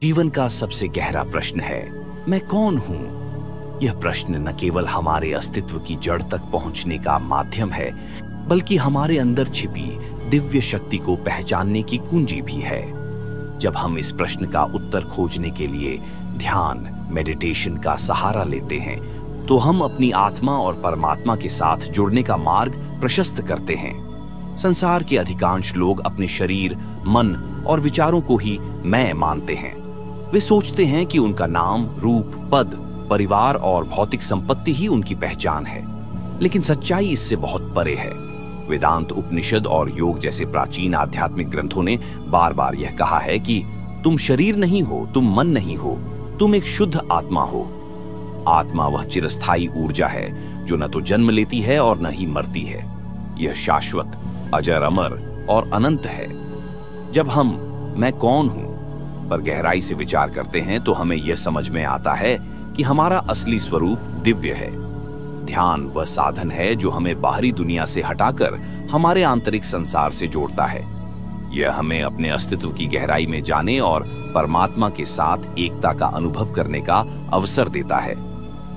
जीवन का सबसे गहरा प्रश्न है, मैं कौन हूं? यह प्रश्न न केवल हमारे अस्तित्व की जड़ तक पहुंचने का माध्यम है, बल्कि हमारे अंदर छिपी दिव्य शक्ति को पहचानने की कुंजी भी है। जब हम इस प्रश्न का उत्तर खोजने के लिए ध्यान, मेडिटेशन का सहारा लेते हैं, तो हम अपनी आत्मा और परमात्मा के साथ जुड़ने का मार्ग प्रशस्त करते हैं। संसार के अधिकांश लोग अपने शरीर, मन और विचारों को ही मैं मानते हैं। वे सोचते हैं कि उनका नाम, रूप, पद, परिवार और भौतिक संपत्ति ही उनकी पहचान है। लेकिन सच्चाई इससे बहुत परे है। वेदांत, उपनिषद और योग जैसे प्राचीन आध्यात्मिक ग्रंथों ने बार बार यह कहा है कि तुम शरीर नहीं हो, तुम मन नहीं हो, तुम एक शुद्ध आत्मा हो। आत्मा वह चिरस्थायी ऊर्जा है जो न तो जन्म लेती है और न ही मरती है। यह शाश्वत, अजर, अमर और अनंत है। जब हम मैं कौन हूं पर गहराई से विचार करते हैं, तो हमें यह समझ में आता है कि हमारा असली स्वरूप दिव्य है। ध्यान वह साधन है जो हमें बाहरी दुनिया से हटाकर हमारे आंतरिक संसार से जोड़ता है। यह हमें अपने अस्तित्व की गहराई में जाने और परमात्मा के साथ एकता का अनुभव करने का अवसर देता है।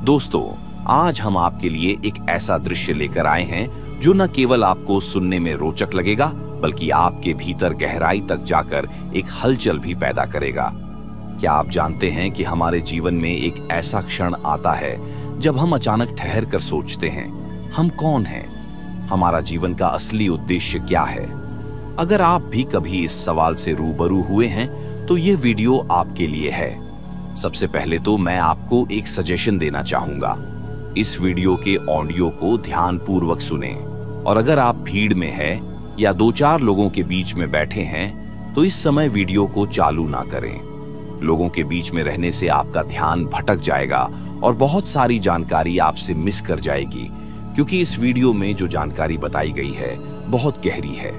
दोस्तों, आज हम आपके लिए एक ऐसा दृश्य लेकर आए हैं जो न केवल आपको सुनने में रोचक लगेगा, बल्कि आपके भीतर गहराई तक जाकर एक हलचल भी पैदा करेगा। क्या आप जानते हैं कि हमारे जीवन में एक ऐसा क्षण आता है जब हम अचानक ठहर कर सोचते हैं, हम कौन हैं? हमारा जीवन का असली उद्देश्य क्या है? अगर आप भी कभी इस सवाल से रूबरू हुए हैं, तो यह वीडियो आपके लिए है। सबसे पहले तो मैं आपको एक सजेशन देना चाहूंगा। इस वीडियो के ऑडियो को ध्यानपूर्वक सुनें, और अगर आप भीड़ में हैं या 2-4 लोगों के बीच में बैठे हैं, तो इस समय वीडियो को चालू ना करें। लोगों के बीच में रहने से आपका ध्यान भटक जाएगा और बहुत सारी जानकारी आपसे मिस कर जाएगी, क्योंकि इस वीडियो में जो जानकारी बताई गई है बहुत गहरी है।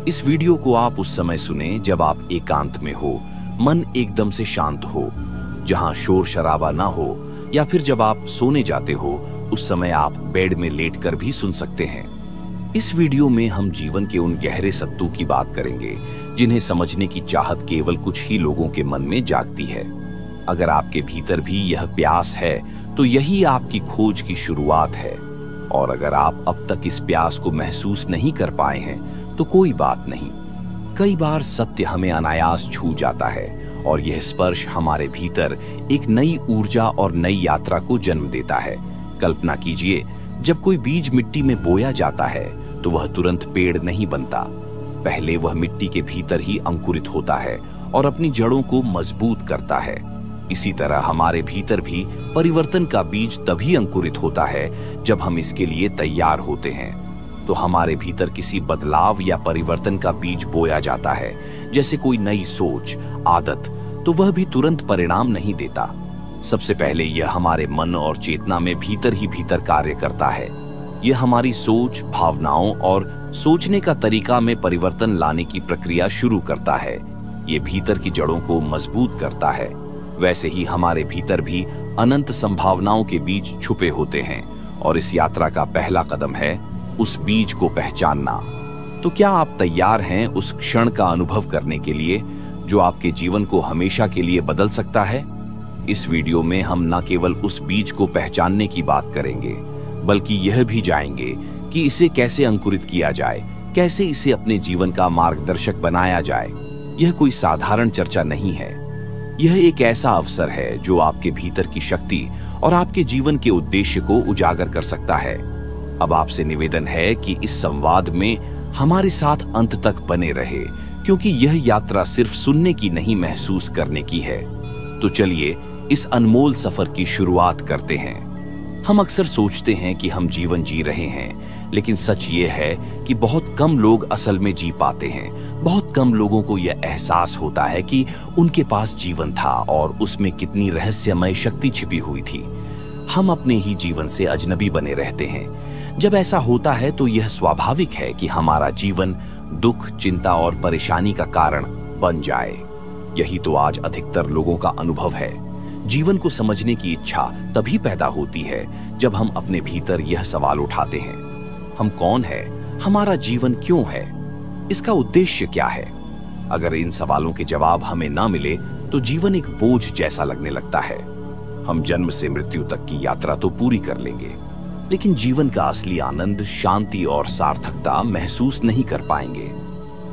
इस वीडियो को आप उस समय सुनें जब आप एकांत में हो, मन एकदम से शांत हो, जहां शोर शराबा ना हो, या फिर जब आप सोने जाते हो उस समय आप बेड में लेटकर भी सुन सकते हैं। इस वीडियो में हम जीवन के उन गहरे सत्तू की बात करेंगे जिन्हें समझने की चाहत केवल कुछ ही लोगों के मन में जागती है। अगर आपके भीतर भी यह प्यास है, तो यही आपकी खोज की शुरुआत है। और अगर आप अब तक इस प्यास को महसूस नहीं कर पाए हैं, तो कोई बात नहीं। कई बार सत्य हमें अनायास छू जाता है और यह स्पर्श हमारे भीतर एक नई ऊर्जा और नई यात्रा को जन्म देता है। कल्पना कीजिए, जब कोई बीज मिट्टी में बोया जाता है तो वह तुरंत पेड़ नहीं बनता। पहले वह मिट्टी के भीतर ही अंकुरित होता है और अपनी जड़ों को मजबूत करता है। इसी तरह हमारे भीतर भी परिवर्तन का बीज तभी अंकुरित होता है जब हम इसके लिए तैयार होते हैं। तो हमारे भीतर किसी बदलाव या परिवर्तन का बीज बोया जाता है, जैसे कोई नई सोच, आदत, तो वह भी तुरंत परिणाम नहीं देता। सबसे पहले यह हमारे मन और चेतना में भीतर ही भीतर कार्य करता है। यह हमारी सोच, भावनाओं और सोचने का तरीका में परिवर्तन लाने की प्रक्रिया शुरू करता है। यह भीतर की जड़ों को मजबूत करता है। वैसे ही हमारे भीतर भी अनंत संभावनाओं के बीज छुपे होते हैं, और इस यात्रा का पहला कदम है उस बीज को पहचानना। तो क्या आप तैयार हैं उस क्षण का अनुभव करने के लिए जो आपके जीवन को हमेशा के लिए बदल सकता है? इस वीडियो में हम न केवल उस बीज को पहचानने की बात करेंगे, बल्कि यह भी जाएंगे कि इसे कैसे अंकुरित किया जाए, कैसे इसे अपने जीवन का मार्गदर्शक बनाया जाए। यह कोई साधारण चर्चा नहीं है। यह एक ऐसा अवसर है जो आपके भीतर की शक्ति और आपके जीवन के उद्देश्य को उजागर कर सकता है। अब आपसे निवेदन है कि इस संवाद में हमारे साथ अंत तक बने रहे, क्योंकि यह यात्रा सिर्फ सुनने की नहीं, महसूस करने की है। तो चलिए इस अनमोल सफर की शुरुआत करते हैं। हम अक्सर सोचते हैं कि हम जीवन जी रहे हैं, लेकिन सच ये है कि बहुत कम लोग असल में जी पाते हैं। बहुत कम लोगों को यह एहसास होता है कि उनके पास जीवन था और उसमें कितनी रहस्यमय शक्ति छिपी हुई थी। हम अपने ही जीवन से अजनबी बने रहते हैं। जब ऐसा होता है तो यह स्वाभाविक है कि हमारा जीवन दुख, चिंता और परेशानी का कारण बन जाए। यही तो आज अधिकतर लोगों का अनुभव है। जीवन को समझने की इच्छा तभी पैदा होती है जब हम अपने भीतर यह सवाल उठाते हैं, हम कौन हैं? हमारा जीवन क्यों है? इसका उद्देश्य क्या है? अगर इन सवालों के जवाब हमें ना मिले तो जीवन एक बोझ जैसा लगने लगता है। हम जन्म से मृत्यु तक की यात्रा तो पूरी कर लेंगे, लेकिन जीवन का असली आनंद, शांति और सार्थकता महसूस नहीं कर पाएंगे।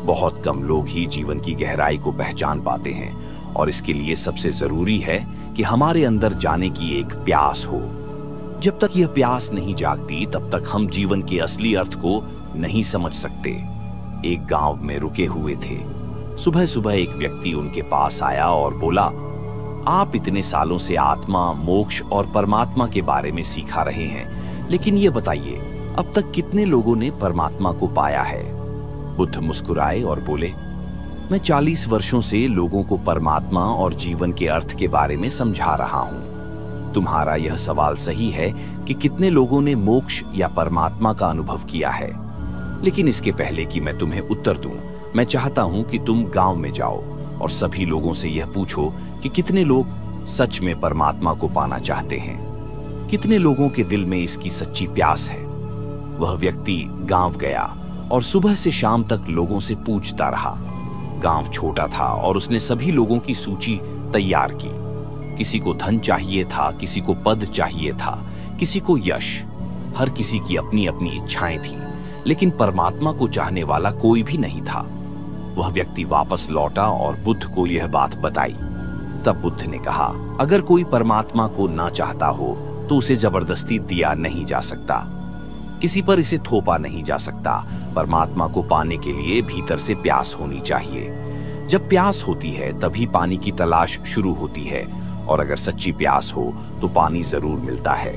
बहुत कम लोग ही जीवन की गहराई को पहचान पाते हैं, और इसके लिए सबसे जरूरी है कि हमारे अंदर जाने की एक प्यास हो। जब तक यह प्यास नहीं जागती, तब तक हम जीवन के असली अर्थ को नहीं समझ सकते। एक गांव में रुके हुए थे। सुबह सुबह एक व्यक्ति उनके पास आया और बोला, आप इतने सालों से आत्मा, मोक्ष और परमात्मा के बारे में सीखा रहे हैं, लेकिन ये बताइए, अब तक कितने लोगों ने परमात्मा को पाया है? बुद्ध मुस्कुराए और बोले, मैं 40 वर्षों से लोगों को परमात्मा और जीवन के अर्थ के बारे में समझा रहा हूं। तुम्हारा यह सवाल सही है कि कितने लोगों ने मोक्ष या परमात्मा का अनुभव किया है, लेकिन इसके पहले कि मैं तुम्हें उत्तर दूं, मैं चाहता हूं कि तुम गांव में जाओ और सभी लोगों से यह पूछो कि कितने लोग सच में परमात्मा को पाना चाहते हैं, कितने लोगों के दिल में इसकी सच्ची प्यास है। वह व्यक्ति गांव गया और सुबह से शाम तक लोगों से पूछता रहा। गांव छोटा था और उसने सभी लोगों की सूची तैयार की। किसी को धन चाहिए था, किसी को पद चाहिए था, किसी को यश। हर किसी की अपनी अपनी इच्छाएं थीं, लेकिन परमात्मा को चाहने वाला कोई भी नहीं था। वह व्यक्ति वापस लौटा और बुद्ध को यह बात बताई। तब बुद्ध ने कहा, अगर कोई परमात्मा को ना चाहता हो तो उसे जबरदस्ती दिया नहीं जा सकता, किसी पर इसे थोपा नहीं जा सकता। परमात्मा को पाने के लिए भीतर से प्यास होनी चाहिए। जब प्यास होती है तभी पानी की तलाश शुरू होती है, और अगर सच्ची प्यास हो तो पानी जरूर मिलता है।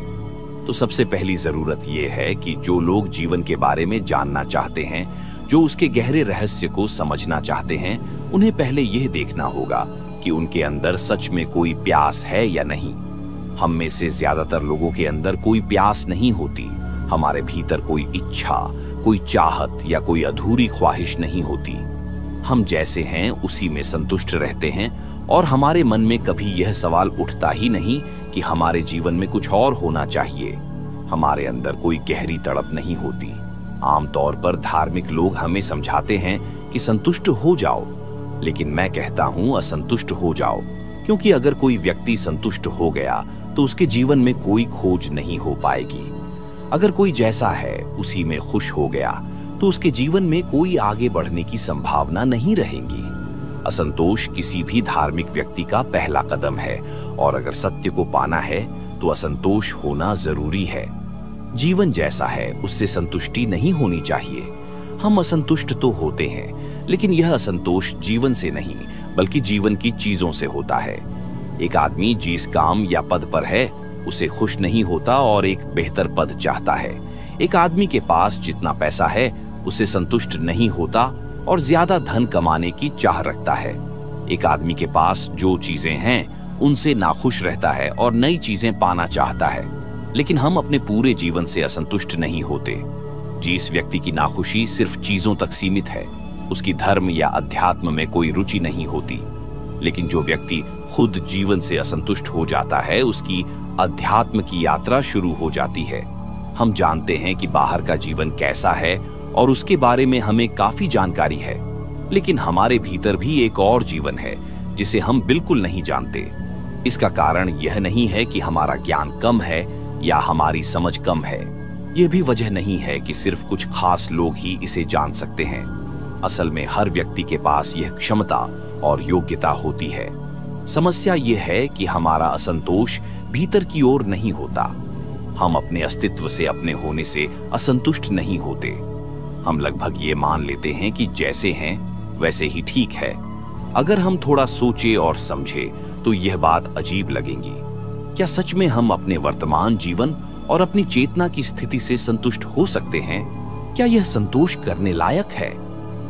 तो सबसे पहली जरूरत यह है कि जो लोग जीवन के बारे में जानना चाहते हैं, जो उसके गहरे रहस्य को समझना चाहते हैं, उन्हें पहले यह देखना होगा कि उनके अंदर सच में कोई प्यास है या नहीं। हम में से ज्यादातर लोगों के अंदर कोई प्यास नहीं होती। हमारे भीतर कोई इच्छा, कोई चाहत या कोई अधूरी ख्वाहिश नहीं होती। हम जैसे हैं उसी में संतुष्ट रहते हैं, और हमारे मन में कभी यह सवाल उठता ही नहीं कि हमारे जीवन में कुछ और होना चाहिए। हमारे अंदर कोई गहरी तड़प नहीं होती। आमतौर पर धार्मिक लोग हमें समझाते हैं कि संतुष्ट हो जाओ, लेकिन मैं कहता हूं असंतुष्ट हो जाओ, क्योंकि अगर कोई व्यक्ति संतुष्ट हो गया तो उसके जीवन में कोई खोज नहीं हो पाएगी। अगर कोई जैसा है उसी में खुश हो गया तो उसके जीवन में कोई आगे बढ़ने की संभावना नहीं रहेगी। असंतोष किसी भी धार्मिक व्यक्ति का पहला कदम है, और अगर सत्य को पाना है तो असंतोष होना जरूरी है। जीवन जैसा है उससे संतुष्टि नहीं होनी चाहिए। हम असंतुष्ट तो होते हैं, लेकिन यह असंतोष जीवन से नहीं बल्कि जीवन की चीजों से होता है। एक आदमी जिस काम या पद पर है उसे खुश नहीं होता और एक बेहतर पद चाहता है। एक आदमी के पास जितना पैसा है उसे संतुष्ट नहीं होता और ज्यादा धन कमाने की चाह रखता है। एक आदमी के पास जो चीजें हैं उनसे नाखुश रहता है और नई चीजें पाना चाहता है, लेकिन हम अपने पूरे जीवन से असंतुष्ट नहीं होते। जिस व्यक्ति की नाखुशी सिर्फ चीजों तक सीमित है, उसकी धर्म या अध्यात्म में कोई रुचि नहीं होती। लेकिन जो व्यक्ति खुद जीवन से असंतुष्ट हो जाता है, उसकी अध्यात्म की यात्रा शुरू हो जाती है। हम जानते हैं कि बाहर का जीवन कैसा है और उसके बारे में हमें काफी जानकारी है, लेकिन हमारे भीतर भी एक और जीवन है जिसे हम बिल्कुल नहीं जानते। इसका कारण यह नहीं है कि हमारा ज्ञान कम है या हमारी समझ कम है। यह भी वजह नहीं है कि सिर्फ कुछ खास लोग ही इसे जान सकते हैं। असल में हर व्यक्ति के पास यह क्षमता और योग्यता होती है। समस्या यह है कि हमारा असंतोष भीतर की ओर नहीं होता। हम अपने अस्तित्व से, अपने होने से असंतुष्ट नहीं होते। हम लगभग ये मान लेते हैं कि जैसे हैं वैसे ही ठीक है। अगर हम थोड़ा सोचे और समझे तो यह बात अजीब लगेगी। क्या सच में हम अपने वर्तमान जीवन और अपनी चेतना की स्थिति से संतुष्ट हो सकते हैं? क्या यह संतोष करने लायक है?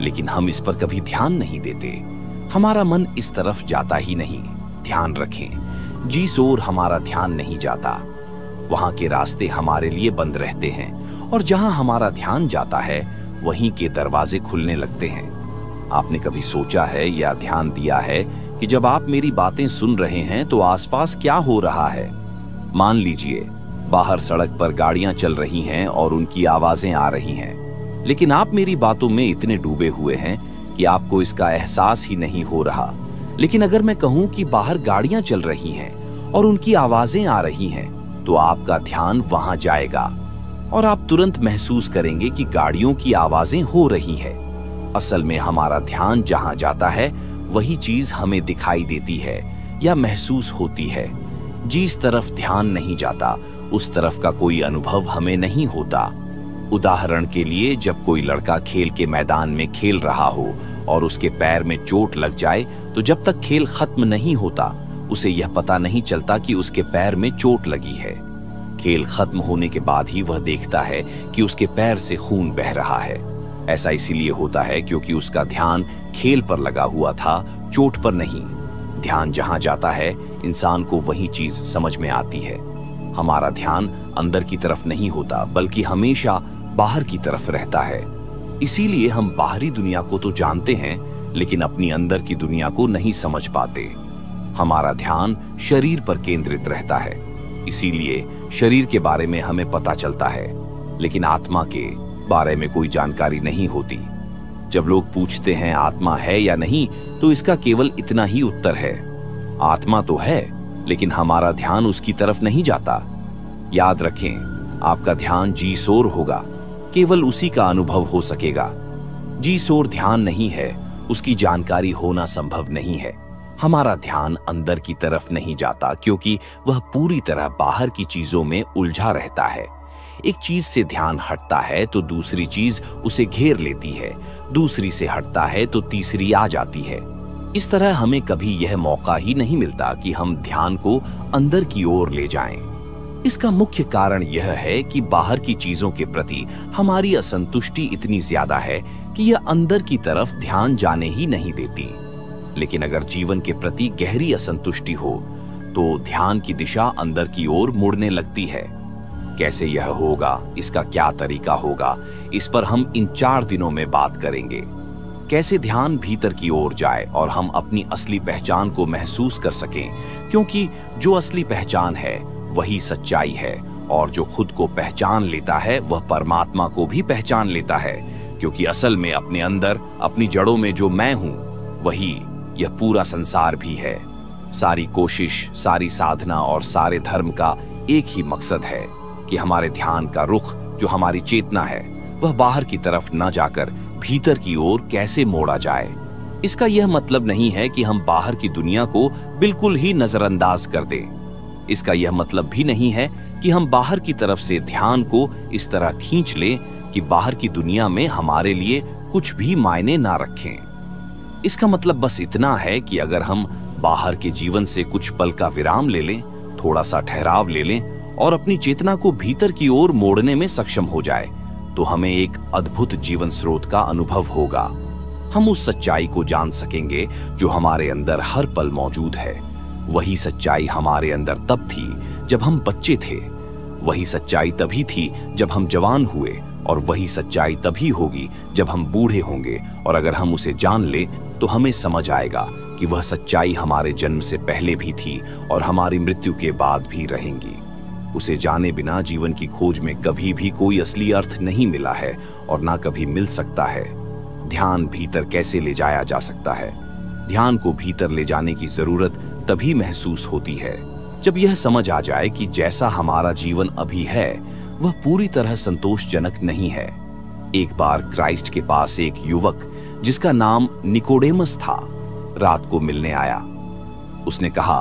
लेकिन हम इस पर कभी ध्यान नहीं देते। हमारा मन इस तरफ जाता ही नहीं। ध्यान रखें, जिस ओर हमारा ध्यान नहीं जाता वहां के रास्ते हमारे लिए बंद रहते हैं, और जहां हमारा ध्यान जाता है वहीं के दरवाजे खुलने लगते हैं। आपने कभी सोचा है या ध्यान दिया है कि जब आप मेरी बातें सुन रहे हैं तो आसपास क्या हो रहा है? मान लीजिए बाहर सड़क पर गाड़ियां चल रही हैं और उनकी आवाजें आ रही हैं, लेकिन आप मेरी बातों में इतने डूबे हुए हैं कि आपको इसका एहसास ही नहीं हो रहा। लेकिन अगर मैं कहूं कि बाहर गाड़ियां चल रही हैं और उनकी आवाजें आ रही हैं, तो आपका ध्यान वहां जाएगा और आप तुरंत महसूस करेंगे कि गाड़ियों की आवाजें हो रही हैं। असल में हमारा ध्यान जहां जाता है वही चीज हमें दिखाई देती है या महसूस होती है। जिस तरफ ध्यान नहीं जाता उस तरफ का कोई अनुभव हमें नहीं होता। उदाहरण के लिए, जब कोई लड़का खेल के मैदान में खेल रहा हो और उसके पैर में चोट लग जाए, तो जब तक खेल खत्म नहीं होता उसे यह पता नहीं चलता कि उसके पैर में चोट लगी है। खेल खत्म होने के बाद ही वह देखता है कि उसके पैर से खून बह रहा है। ऐसा इसीलिए होता है क्योंकि उसका ध्यान खेल पर लगा हुआ था, चोट पर नहीं। ध्यान जहां जाता है इंसान को वही चीज समझ में आती है। हमारा ध्यान अंदर की तरफ नहीं होता बल्कि हमेशा बाहर की तरफ रहता है। इसीलिए हम बाहरी दुनिया को तो जानते हैं लेकिन अपनी अंदर की दुनिया को नहीं समझ पाते। हमारा ध्यान शरीर पर केंद्रित रहता है, इसीलिए शरीर के बारे में हमें पता चलता है लेकिन आत्मा के बारे में कोई जानकारी नहीं होती। जब लोग पूछते हैं आत्मा है या नहीं, तो इसका केवल इतना ही उत्तर है, आत्मा तो है लेकिन हमारा ध्यान उसकी तरफ नहीं जाता। याद रखें, आपका ध्यान जी सोर होगा, केवल उसी का अनुभव हो सकेगा। जी सोर ध्यान नहीं है, उसकी जानकारी होना संभव नहीं है। हमारा ध्यान अंदर की तरफ नहीं जाता क्योंकि वह पूरी तरह बाहर की चीजों में उलझा रहता है। एक चीज से ध्यान हटता है तो दूसरी चीज उसे घेर लेती है, दूसरी से हटता है तो तीसरी आ जाती है। इस तरह हमें कभी यह मौका ही नहीं मिलता कि हम ध्यान को अंदर की ओर ले जाएं। इसका मुख्य कारण यह है कि बाहर की चीजों के प्रति हमारी असंतुष्टि इतनी ज्यादा है कि यह अंदर की तरफ ध्यान जाने ही नहीं देती। लेकिन अगर जीवन के प्रति गहरी असंतुष्टि हो तो ध्यान की दिशा अंदर की ओर मुड़ने लगती है। कैसे यह होगा, इसका क्या तरीका होगा, इस पर हम इन 4 दिनों में बात करेंगे। कैसे ध्यान भीतर की ओर जाए और हम अपनी असली पहचान को महसूस कर सकें, क्योंकि जो असली पहचान है वही सच्चाई है और जो खुद को पहचान लेता है वह परमात्मा को भी पहचान लेता है, क्योंकि असल में अपने अंदर, अपनी जड़ों में जो मैं हूं वही यह पूरा संसार भी है। सारी कोशिश, सारी साधना और सारे धर्म का एक ही मकसद है कि हमारे ध्यान का रुख, जो हमारी चेतना है, वह बाहर की तरफ न जाकर भीतर की ओर कैसे मोड़ा जाए। इसका यह मतलब नहीं है कि हम बाहर की दुनिया को बिल्कुल ही नजरअंदाज कर दें। इसका यह मतलब भी नहीं है कि हम बाहर की तरफ से ध्यान को इस तरह खींच लें कि बाहर की दुनिया में हमारे लिए कुछ भी मायने ना रखें। इसका मतलब बस इतना है कि अगर हम बाहर के जीवन से कुछ पल का विराम ले लें, थोड़ा सा ठहराव ले लें और अपनी चेतना को भीतर की ओर मोड़ने में सक्षम हो जाए, तो हमें एक अद्भुत जीवन स्रोत का अनुभव होगा। हम उस सच्चाई को जान सकेंगे जो हमारे अंदर हर पल मौजूद है। वही सच्चाई हमारे अंदर तब थी जब हम बच्चे थे, वही सच्चाई तभी थी जब हम जवान हुए, और वही सच्चाई तभी होगी जब हम बूढ़े होंगे। और अगर हम उसे जान ले तो हमें समझ आएगा कि वह सच्चाई हमारे जन्म से पहले भी थी और हमारी मृत्यु के बाद भी रहेंगी। उसे जाने बिना जीवन की खोज में कभी भी कोई असली अर्थ नहीं मिला है और ना कभी मिल सकता है। ध्यान भीतर कैसे ले जाया जा सकता है? ध्यान को भीतर ले जाने की जरूरत तभी महसूस होती है जब यह समझ आ जाए कि जैसा हमारा जीवन अभी है वह पूरी तरह संतोषजनक नहीं है। एक बार क्राइस्ट के पास एक युवक जिसका नाम निकोडेमस था रात को मिलने आया। उसने कहा,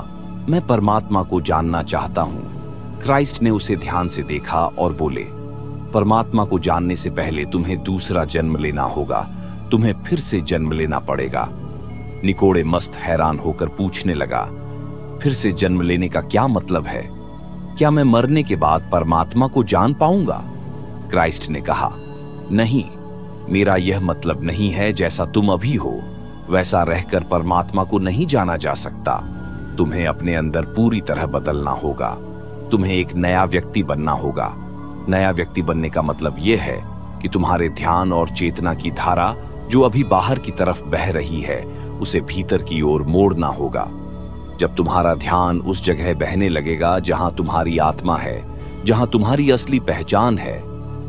मैं परमात्मा को जानना चाहता हूं। क्राइस्ट ने उसे ध्यान से देखा और बोले, परमात्मा को जानने से पहले तुम्हें दूसरा जन्म लेना होगा, तुम्हें फिर से जन्म लेना पड़ेगा। निकोडेमस हैरान होकर पूछने लगा, फिर से जन्म लेने का क्या मतलब है? क्या मैं मरने के बाद परमात्मा को जान पाऊंगा? क्राइस्ट ने कहा, नहीं, मेरा यह मतलब नहीं है जैसा तुम अभी हो वैसा रहकर परमात्मा को नहीं जाना जा सकता। तुम्हें अपने अंदर पूरी तरह बदलना होगा, तुम्हें एक नया व्यक्ति बनना होगा। नया व्यक्ति बनने का मतलब यह है कि तुम्हारे ध्यान और चेतना की धारा जो अभी बाहर की तरफ बह रही है उसे भीतर की ओर मोड़ना होगा। जब तुम्हारा ध्यान उस जगह बहने लगेगा जहां तुम्हारी आत्मा है, जहां तुम्हारी असली पहचान है,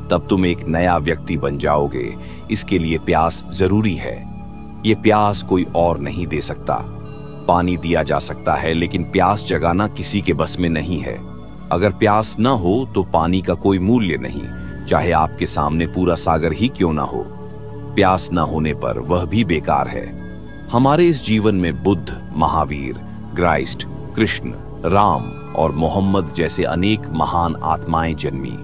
तब तुम एक नया व्यक्ति बन जाओगे। इसके लिए प्यास जरूरी है। ये प्यास कोई और नहीं दे सकता। पानी दिया जा सकता है, लेकिन प्यास जगाना किसी के बस में नहीं है। अगर प्यास न हो तो पानी का कोई मूल्य नहीं, चाहे आपके सामने पूरा सागर ही क्यों ना हो। प्यास न होने पर वह भी बेकार है। हमारे इस जीवन में बुद्ध, महावीर, क्राइस्ट, कृष्ण, राम और मोहम्मद जैसे अनेक महान आत्माएं जन्मी।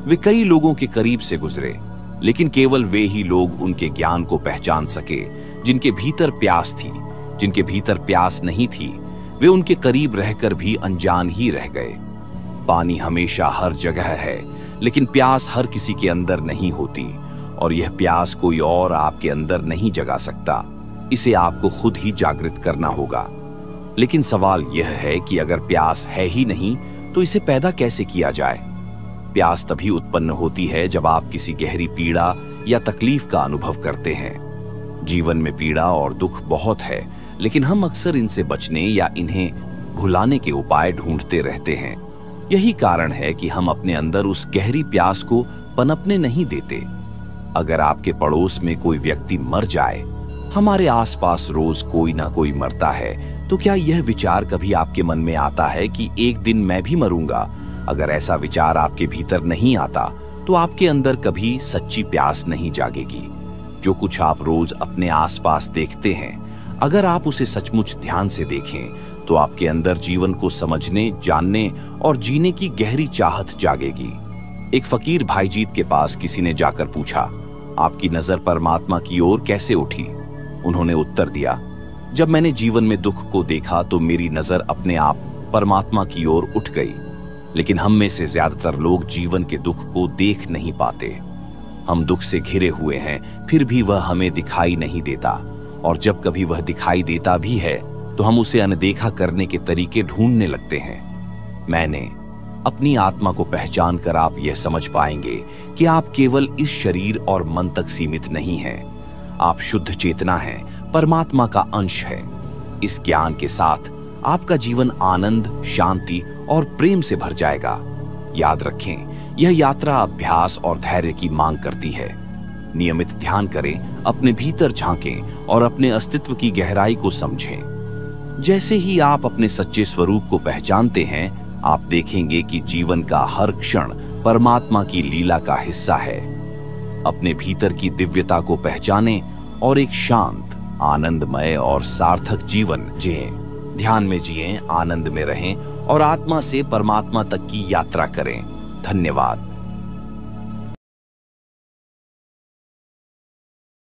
वे कई लोगों के करीब से गुजरे, लेकिन केवल वे ही लोग उनके ज्ञान को पहचान सके जिनके भीतर प्यास थी। जिनके भीतर प्यास नहीं थी, वे उनके करीब रहकर भी अनजान ही रह गए। पानी हमेशा हर जगह है, लेकिन प्यास हर किसी के अंदर नहीं होती, और यह प्यास कोई और आपके अंदर नहीं जगा सकता। इसे आपको खुद ही जागृत करना होगा। लेकिन सवाल यह है कि अगर प्यास है ही नहीं तो इसे पैदा कैसे किया जाए। प्यास तभी उत्पन्न होती है जब आप किसी गहरी पीड़ा या तकलीफ का अनुभव करते हैं। जीवन में पीड़ा और दुख बहुत है, लेकिन हम अक्सर इनसे बचने या इन्हें भुलाने के उपाय ढूंढते रहते हैं। यही कारण है कि हम अपने अंदर उस गहरी प्यास को पनपने नहीं देते। अगर आपके पड़ोस में कोई व्यक्ति मर जाए, हमारे आसपास रोज कोई ना कोई मरता है, तो क्या यह विचार कभी आपके मन में आता है कि एक दिन मैं भी मरूंगा? अगर ऐसा विचार आपके भीतर नहीं आता तो आपके अंदर कभी सच्ची प्यास नहीं जागेगी। जो कुछ आप रोज अपने आसपास देखते हैं, अगर आप उसे सचमुच ध्यान से देखें तो आपके अंदर जीवन को समझने, जानने और जीने की गहरी चाहत जागेगी। एक फकीर भाईजीत के पास किसी ने जाकर पूछा, आपकी नजर परमात्मा की ओर कैसे उठी? उन्होंने उत्तर दिया, जब मैंने जीवन में दुख को देखा तो मेरी नजर अपने आप परमात्मा की ओर उठ गई। लेकिन हम में से ज्यादातर लोग जीवन के दुख को देख नहीं पाते। हम दुख से घिरे हुए हैं, फिर भी वह हमें दिखाई नहीं देता, और जब कभी वह दिखाई देता भी है तो हम उसे अनदेखा करने के तरीके ढूंढने लगते हैं। मैंने अपनी आत्मा को पहचान कर आप यह समझ पाएंगे कि आप केवल इस शरीर और मन तक सीमित नहीं हैं। आप शुद्ध चेतना हैं, परमात्मा का अंश है। इस ज्ञान के साथ आपका जीवन आनंद, शांति और प्रेम से भर जाएगा। याद रखें, यह यात्रा अभ्यास और धैर्य की मांग करती है। नियमित ध्यान करें, अपने भीतर झांकें और अपने अस्तित्व की गहराई को समझें। जैसे ही आप अपने सच्चे स्वरूप को पहचानते हैं, आप देखेंगे कि जीवन का हर क्षण परमात्मा की लीला का हिस्सा है। अपने भीतर की दिव्यता को पहचानें और एक शांत, आनंदमय और सार्थक जीवन जिएं। ध्यान में जिएं, आनंद में रहें और आत्मा से परमात्मा तक की यात्रा करें। धन्यवाद।